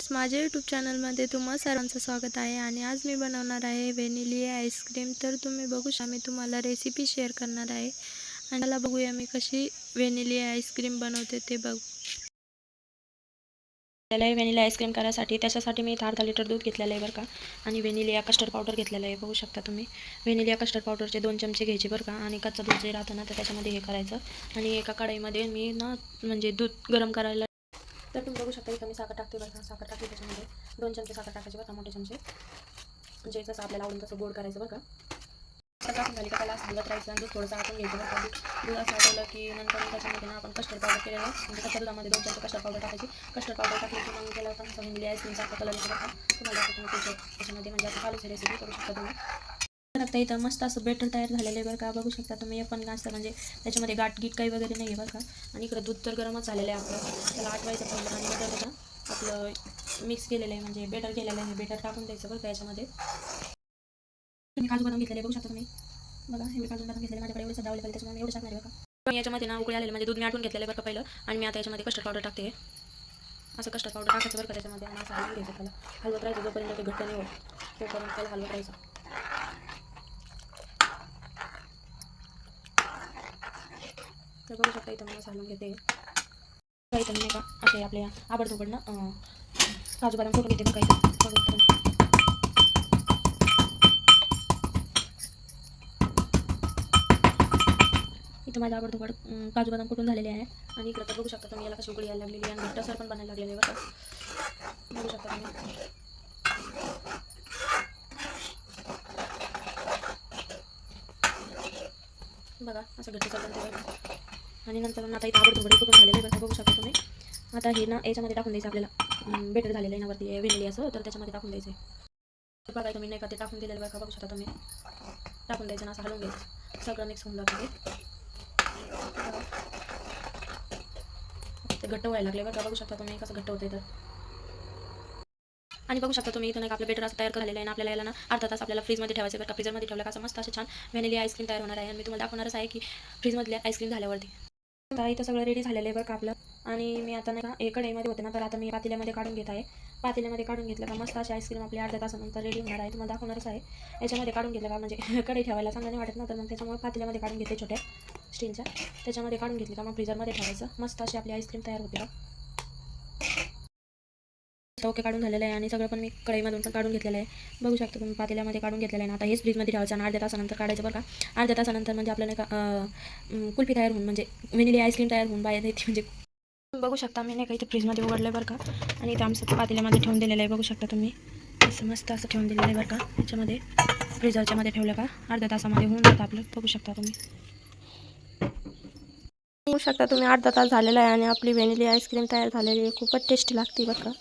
माझ्या यूट्यूब चॅनलमध्ये तुम्हा सर्वांचं स्वागत आहे आणि आज मी बनवणार आहे व्हॅनिला आईस्क्रीम। तर तुम्ही बघू शकता मी तुम्हाला रेसिपी शेअर करणार आहे आणि मला बघूया मी कशी व्हॅनिला आईस्क्रीम बनवते ते बघू। व्हॅनिला आईस्क्रीम करायसाठी त्याच्यासाठी मी अर्धा लिटर दूध घेतलेलं आहे बरं का, आणि व्हॅनिला कस्टर्ड पावडर घेतलेलं आहे। बघू शकता तुम्ही व्हॅनिला कस्टर्ड पावडरचे 2 चमचे घ्यायचे बरं का, आणि कच्चा दूध जे राहतं ना तर त्याच्यामध्ये हे करायचं। आणि एका कढईमध्ये मी म्हणजे दूध गरम करायला तर तुम्ही बघू शकता इथं मी साखर टाकते बरं का। साखर टाकते त्याच्यामध्ये 2 चमचे साखर टाकायचे बरं का, मोठे चमचे, म्हणजे जसं आपल्याला आवडेल तसं गोड करायचं बरं का। साखर टाकून झाली का त्याला असं हलवत राहायचं आणि दूध थोडंसं आटून घ्यायचं बरं का। दूध असं आटवलं की नंतर त्याच्यामध्ये ना आपण कस्टर्ड पावडर केलेलं आहे, म्हणजे कच्च्या दुधामध्ये 2 चमचे कस्टर्ड पावडर टाकायची। कस्टर्ड पावडर टाकली की मग त्याला पण व्हॅनिला आईस्क्रीमचा कलर येतो बरं का। तुम्हाला तुम्ही त्याच्यामध्ये म्हणजे असं चालूच रेसिपी करू शकता तुम्ही। आता इथं मस्त असं बेटर तयार झालेलं आहे बरं का। बघू शकता तुम्ही पण असं म्हणजे त्याच्यामध्ये गाठ काही वगैरे नाही आहे बरं का। आणि इकडं दूध तर गरमच झालेलं आहे आपलं, त्याला आटवायचं पहिलं आणि नंतर त्याला आपलं मिक्स केलेलं आहे म्हणजे बेटर केलेलं आहे, बेटर टाकून द्यायचं बरं का याच्यामध्ये। तुम्ही काजू बदाम घेतलेले बघू शकता तुम्ही, बघा हे काजू बदाम घेतलेले माझ्याकडे एवढं सदावले पाहिजे त्याच्यामुळे एवढं टाकणार आहे बघा। मी याच्यामध्ये ना उकळी आलेलं म्हणजे दूध मी आटून घेतलेलं बरं का पहिलं, आणि मी आता याच्यामध्ये कस्टर्ड पावडर टाकते। असं कस्टर्ड पावडर टाकायचं बरं का त्याच्यामध्ये, आणि असं हलवून घ्यायचं त्याला, हलवत राहायचं जोपर्यंत ते घट्ट नाही होत तोपर्यंत त्याला हलवत राहायचं। तर बघू शकता इथं मी असं हलवून घेते इथं नाही का, असे आपल्या आवडतोकडनं काजू बदाम फोडून घेते बघा इथं। इथं माझ्या आवडतोकड काजू बदाम कुठून झालेले आहे, आणि इकडं तर बघू शकता तुम्ही याला कशी उकळी यायला लागलेली आहे आणि घट्टसर पण बनायला लागलेले आहे बघा। बघू शकता तुम्ही बघा असं घट्टसर बनते बघा। आणि नंतर आता इथं आवडतोकडे कुठून झालेलं आहे बघा, बघू शकता तुम्ही। आता हे ना याच्यामध्ये टाकून द्यायचं आपल्याला, बेटर झालेलं आहे ना वरती व्हॅनिला असं, तर त्याच्यामध्ये टाकून द्यायचं आहे बघा। तुम्ही नाही का ते टाकून दिलेलं बघा, बघू शकता तुम्ही। टाकून द्यायचं ना असं हलवून घ्यायचं, सगळं मिक्स होऊन जातं ते घट्ट व्हायला लागले बघा। बघू शकता तुम्ही कसं घट्ट होतं तर। आणि बघू शकता तुम्ही इथं नाही का आपलं बेटर असं तयार झालेलं आहे ना, आपल्याला याला ना अर्धा तास आपल्याला फ्रीजमध्ये ठेवायचं बरं का। फ्रीजरमध्ये ठेवलं का असं मस्त असं छान व्हॅनिला आईस्क्रीम तयार होणार आहे, आणि मी तुम्हाला दाखवणारच आहे की फ्रीजमधल्या आईस्क्रीम झाल्यावरती। आता इथं सगळं रेडी झालेलं आहे बरं का आपलं, आणि मी आता नाही का एक कढईमध्ये होते ना, तर आता मी पातेल्यामध्ये काढून घेत आहे। पातेल्यामध्ये काढून घेतलं का मस्त अशी आईस्क्रीम आपली अर्ध्या तासानंतर रेडी होणार आहे, तुम्हाला दाखवणारच आहे। याच्यामध्ये काढून घेतलं का म्हणजे कढई ठेवायला चांगलं नाही वाटत ना, तर मग त्याच्यामुळे पातेल्यामध्ये काढून घेते छोट्या स्टीलच्या, त्याच्यामध्ये काढून घेतली का मग फ्रीजरमध्ये ठेवायचं, मस्त अशी आपली आईस्क्रीम तयार होते बघा। ओके काढून झालेलं आहे, आणि सगळं पण मी कढईमधून पण काढून घेतलेलं आहे। बघू शकता तुम्ही पातेल्यामध्ये काढून घेतलेलं आहे ना। आता हेच फ्रीजमध्ये ठेवायचं आणि अर्ध्या तासानंतर काढायचं बरं का। अर्ध्या तासानंतर म्हणजे आपल्याला का कुल्फी तयार होऊन म्हणजे व्हॅनिला आईस्क्रीम तयार होऊन बाहेर येते म्हणजे। बघू शकता मी नाही का इथे फ्रीजमध्ये उघडलं आहे बरं का, आणि इथं आमचं पातेल्यामध्ये ठेवून दिलेलं आहे। बघू शकता तुम्ही असं मस्त असं ठेवून दिलेलं आहे बरं का, त्याच्यामध्ये फ्रीजरच्या मध्ये ठेवलं का अर्ध्या तासामध्ये होऊन जातं आपलं। बघू शकता तुम्ही, बघू शकता तुम्ही अर्धा तास झालेला आहे आणि आपली व्हॅनिला आईस्क्रीम तयार झालेली आहे, खूपच टेस्टी लागते बरं का।